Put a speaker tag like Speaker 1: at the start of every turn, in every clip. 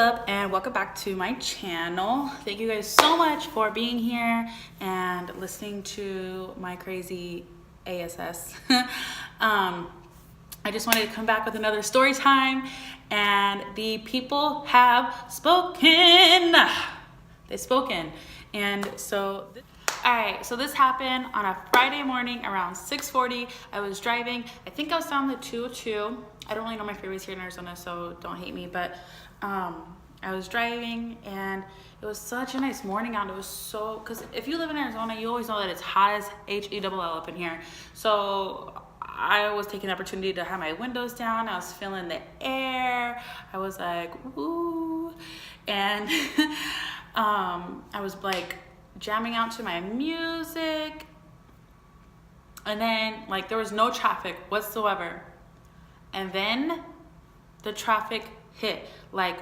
Speaker 1: up, and welcome back to my channel. Thank you guys so much for being here and listening to my crazy ASS. I just wanted to come back with another story time, and the people have spoken. They've spoken. And so alright, so this happened on a Friday morning around 6:40. I was driving. I think I was down the 202. I don't really know my freeways here in Arizona, so don't hate me, but I was driving, and it was such a nice morning out. It was so, because if you live in Arizona, you always know that it's hot as HELL up in here. So I was taking the opportunity to have my windows down. I was feeling the air. I was like, ooh. And I was like jamming out to my music. And then like there was no traffic whatsoever. And then the traffic hit, like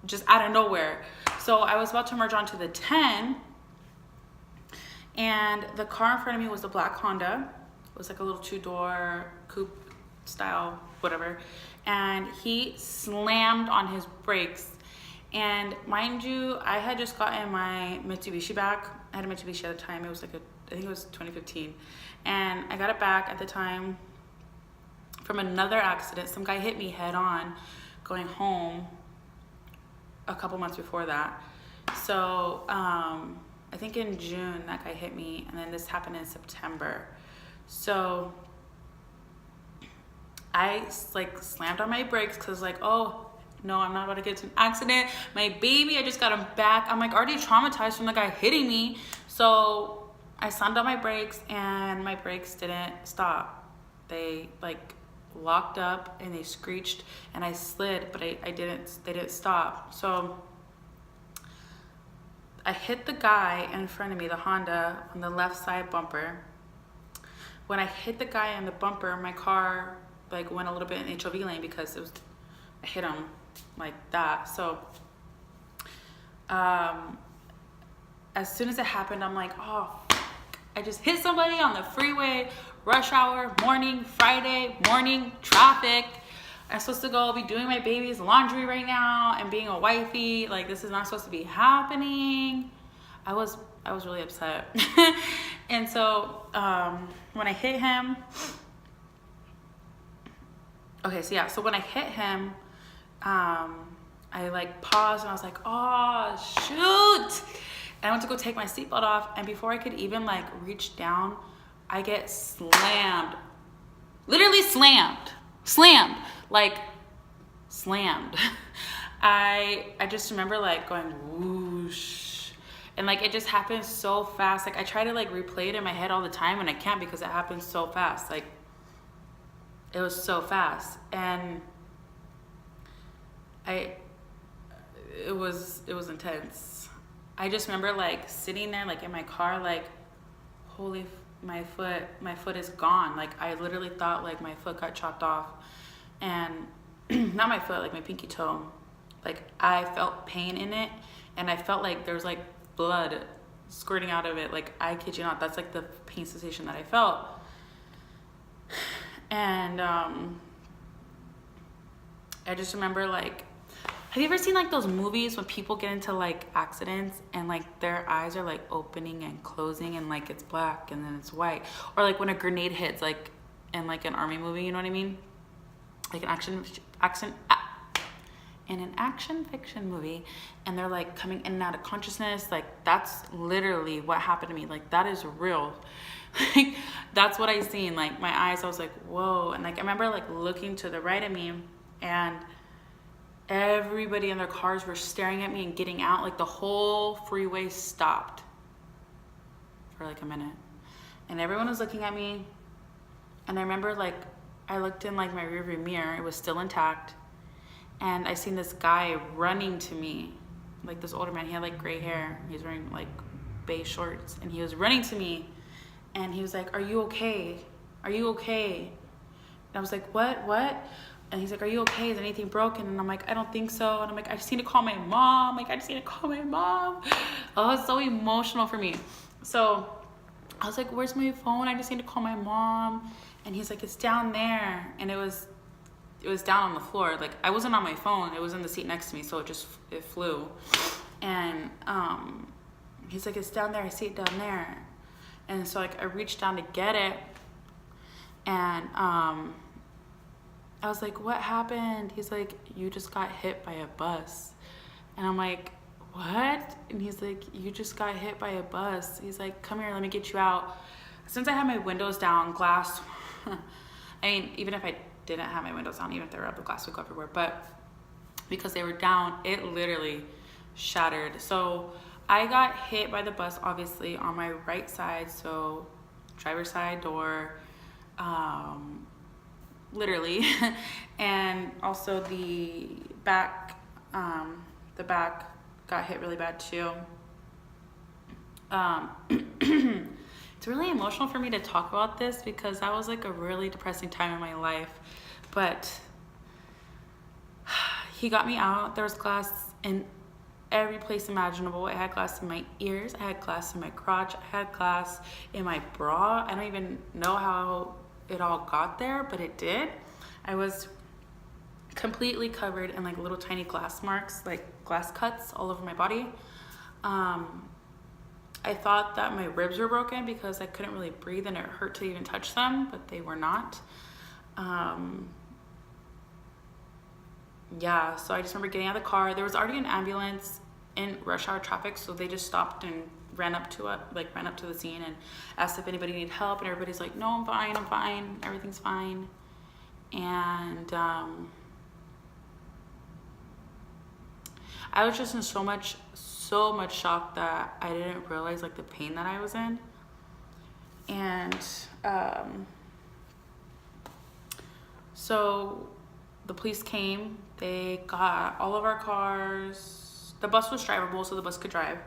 Speaker 1: just out of nowhere. So I was about to merge onto the 10, and the car in front of me was a black Honda. It was like a little 2-door coupe style, whatever. And he slammed on his brakes. And mind you, I had just gotten my Mitsubishi back. I had a Mitsubishi at the time. It was like I think it was 2015. And I got it back at the time from another accident. Some guy hit me head on going home a couple months before that. So I think in June that guy hit me, and then this happened in September. So I like slammed on my brakes because like, oh no, I'm not about to get into an accident. My baby, I just got him back. I'm like already traumatized from the guy hitting me. So I slammed on my brakes, and my brakes didn't stop. They like locked up and they screeched, and I slid, but they didn't stop. So I hit the guy in front of me, the Honda, on the left side bumper. When I hit the guy on the bumper, my car like went a little bit in HOV lane because I hit him like that. So as soon as it happened, I'm like, oh, I just hit somebody on the freeway, rush hour, morning, Friday, morning, traffic. I'm supposed to go be doing my baby's laundry right now and being a wifey. Like, this is not supposed to be happening. I was really upset. And so when I hit him, so when I hit him, I like paused and I was like, oh shoot. And I went to go take my seatbelt off, and before I could even like reach down, I get slammed. Literally slammed. I just remember like going whoosh, and like it just happened so fast. Like I try to like replay it in my head all the time, and I can't because it happened so fast. Like it was so fast, and it was intense. I just remember like sitting there like in my car like, holy, my foot is gone. Like I literally thought like my foot got chopped off, and not my foot, like my pinky toe. Like I felt pain in it, and I felt like there was like blood squirting out of it. Like I kid you not, that's like the pain sensation that I felt. And I just remember like, have you ever seen like those movies when people get into like accidents and like their eyes are like opening and closing, and like it's black and then it's white? Or like when a grenade hits, like in like an army movie, you know what I mean? Like an in an action fiction movie, and they're like coming in and out of consciousness. Like that's literally what happened to me. Like that is real. Like that's what I seen. Like my eyes, I was like, whoa. And like I remember like looking to the right of me, and everybody in their cars were staring at me and getting out. Like the whole freeway stopped for like a minute, and everyone was looking at me. And I remember like I looked in like my rearview mirror, it was still intact, and I seen this guy running to me, like this older man. He had like gray hair, he was wearing like beige shorts, and he was running to me, and he was like, are you okay? And I was like, what? And he's like, are you okay? Is anything broken? And I'm like, I don't think so. And I'm like, I just need to call my mom. Oh, it's so emotional for me. So I was like, where's my phone? I just need to call my mom. And he's like, it's down there. And it was it was down on the floor. Like, I wasn't on my phone. It was in the seat next to me, so it flew. And he's like, it's down there. I see it down there. And so, like, I reached down to get it. And I was like, what happened? He's like, you just got hit by a bus. And I'm like, what? And he's like, you just got hit by a bus. He's like, come here, let me get you out. Since I had my windows down, glass, I mean, even if I didn't have my windows down, even if they were up, the glass would go everywhere. But because they were down, it literally shattered. So I got hit by the bus, obviously, on my right side. So driver's side door, literally. And also the back got hit really bad too. It's really emotional for me to talk about this because that was like a really depressing time in my life. But he got me out. There was glass in every place imaginable. I had glass in my ears. I had glass in my crotch. I had glass in my bra. I don't even know how it all got there, but it did. I was completely covered in like little tiny glass marks, like glass cuts all over my body. I thought that my ribs were broken because I couldn't really breathe and it hurt to even touch them, but they were not. Yeah, so I just remember getting out of the car. There was already an ambulance in rush hour traffic, so they just stopped and ran up to the scene and asked if anybody needed help, and everybody's like, no, I'm fine, everything's fine. And I was just in so much shock that I didn't realize like the pain that I was in. And so the police came. They got all of our cars. The bus was drivable, so the bus could drive,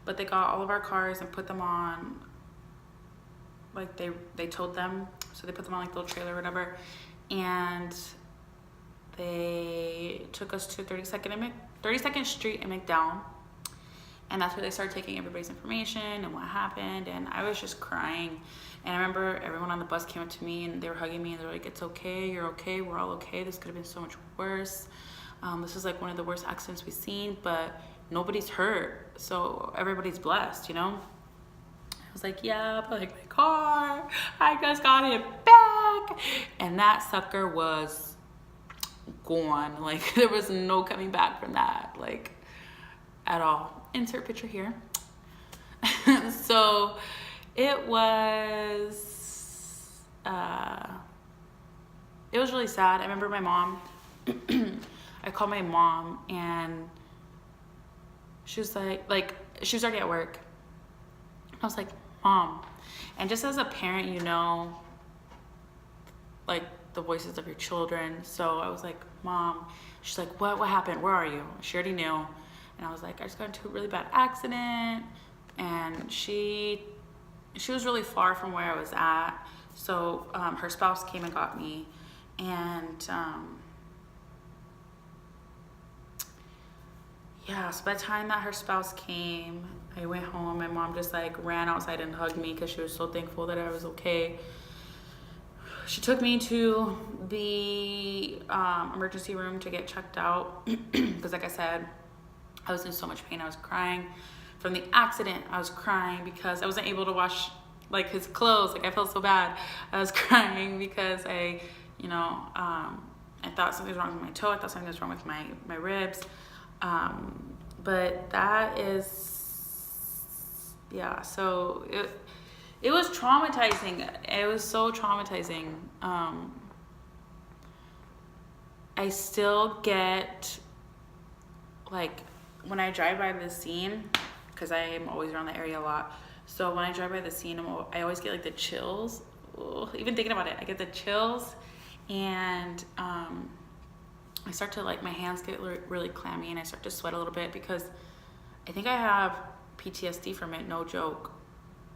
Speaker 1: but they got all of our cars and put them on, like they towed them, so they put them on like a little trailer or whatever, and they took us to 32nd Street in McDowell. And that's where they started taking everybody's information and what happened. And I was just crying. And I remember everyone on the bus came up to me and they were hugging me and they were like, it's okay, you're okay, we're all okay. This could have been so much worse. This is like one of the worst accidents we've seen, but nobody's hurt. So everybody's blessed, you know? I was like, yeah, but like my car, I just got it back. And that sucker was gone. Like there was no coming back from that, like at all. Insert picture here. So it was really sad. I remember my mom, I called my mom and she was like she was already at work. I was like, Mom, and just as a parent, you know, like the voices of your children. So I was like, Mom. She's like, what happened? Where are you? She already knew. And I was like, I just got into a really bad accident. And she was really far from where I was at. So her spouse came and got me. And yeah, so by the time that her spouse came, I went home. My mom just like ran outside and hugged me because she was so thankful that I was okay. She took me to the emergency room to get checked out because like I said, I was in so much pain. I was crying from the accident. I was crying because I wasn't able to wash like his clothes. Like I felt so bad. I was crying because I thought something was wrong with my toe. I thought something was wrong with my ribs. But that is, yeah. So it was traumatizing. It was so traumatizing. I still get like, when I drive by the scene, because I am always around the area a lot, so when I drive by the scene, I always get like the chills. Ugh, even thinking about it, I get the chills, and I start to like, my hands get really clammy, and I start to sweat a little bit because I think I have PTSD from it, no joke,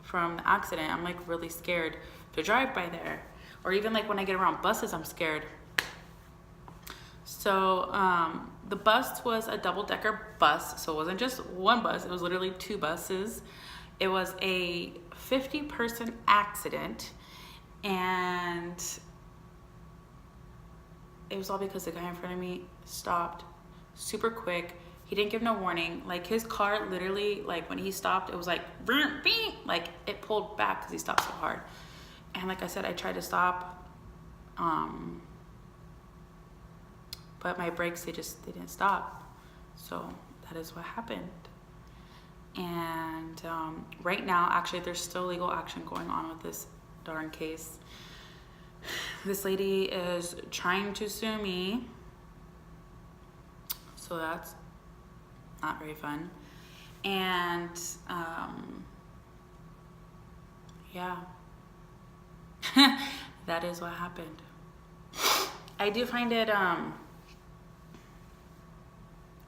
Speaker 1: from the accident. I'm like really scared to drive by there, or even like when I get around buses, I'm scared. So the bus was a double-decker bus, so it wasn't just one bus, it was literally two buses. It was a 50-person accident, and it was all because the guy in front of me stopped super quick. He didn't give no warning. Like, his car literally, like, when he stopped, it was like, like, it pulled back because he stopped so hard. And like I said, I tried to stop, but my brakes, they didn't stop. So that is what happened. And right now, actually, there's still legal action going on with this darn case. This lady is trying to sue me, so that's not very fun. And yeah, that is what happened. I do find it I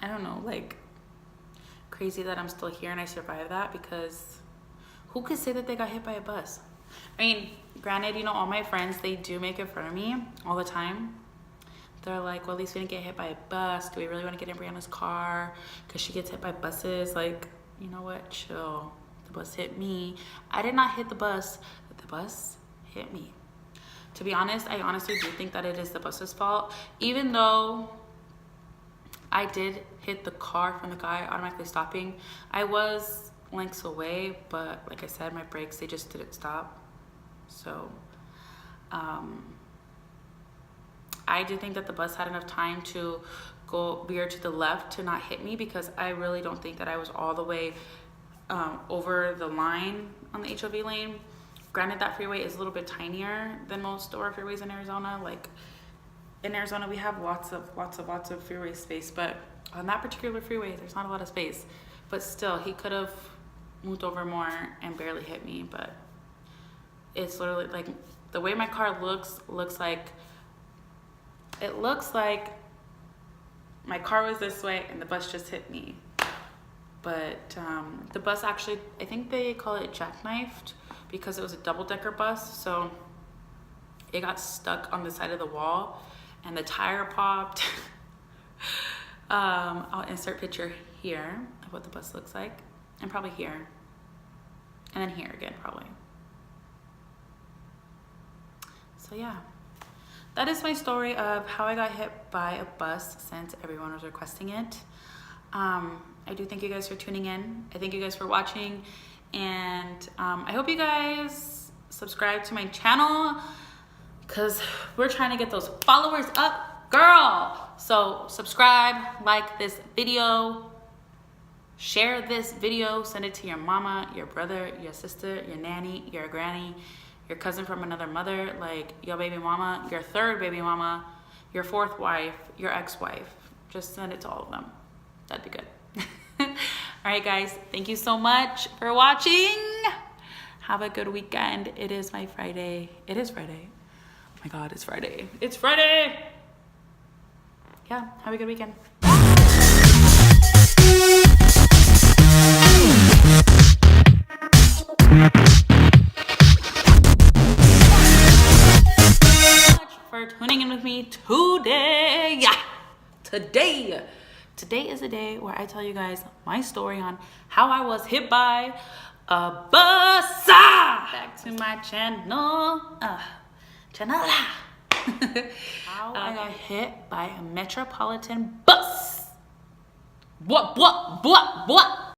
Speaker 1: don't know, like, crazy that I'm still here and I survived that, because who could say that they got hit by a bus? I mean, granted, you know, all my friends, they do make it fun of me all the time. They're like, well, at least we didn't get hit by a bus. Do we really want to get in Brianna's car because she gets hit by buses? Like, you know what? Chill. The bus hit me. I did not hit the bus, but the bus hit me. To be honest, I honestly do think that it is the bus's fault. Even though I did hit the car from the guy automatically stopping, I was lengths away, but like I said, my brakes, they just didn't stop. So I do think that the bus had enough time to go veer to the left to not hit me, because I really don't think that I was all the way over the line on the HOV lane. Granted, that freeway is a little bit tinier than most of our freeways in Arizona. Like, in Arizona, we have lots of freeway space, but on that particular freeway, there's not a lot of space. But still, he could have moved over more and barely hit me. But it's literally like, the way my car looks like, it looks like my car was this way and the bus just hit me. But the bus actually, I think they call it jackknifed, because it was a double-decker bus. So it got stuck on the side of the wall and the tire popped. I'll insert picture here of what the bus looks like, and probably here, and then here again probably. So yeah, that is my story of how I got hit by a bus, since everyone was requesting it. I do thank you guys for tuning in. I thank you guys for watching, and I hope you guys subscribe to my channel, because we're trying to get those followers up, girl. So subscribe, like this video, share this video, send it to your mama, your brother, your sister, your nanny, your granny, your cousin from another mother, like your baby mama, your third baby mama, your fourth wife, your ex-wife. Just send it to all of them. That'd be good. All right, guys, thank you so much for watching. Have a good weekend. It is my Friday. It is Friday. Oh my God, it's Friday. It's Friday. Yeah, have a good weekend. For tuning in with me today. Yeah, today is the day where I tell you guys my story on how I was hit by a bus. Back to my channel. How I got hit by a Metropolitan bus. What?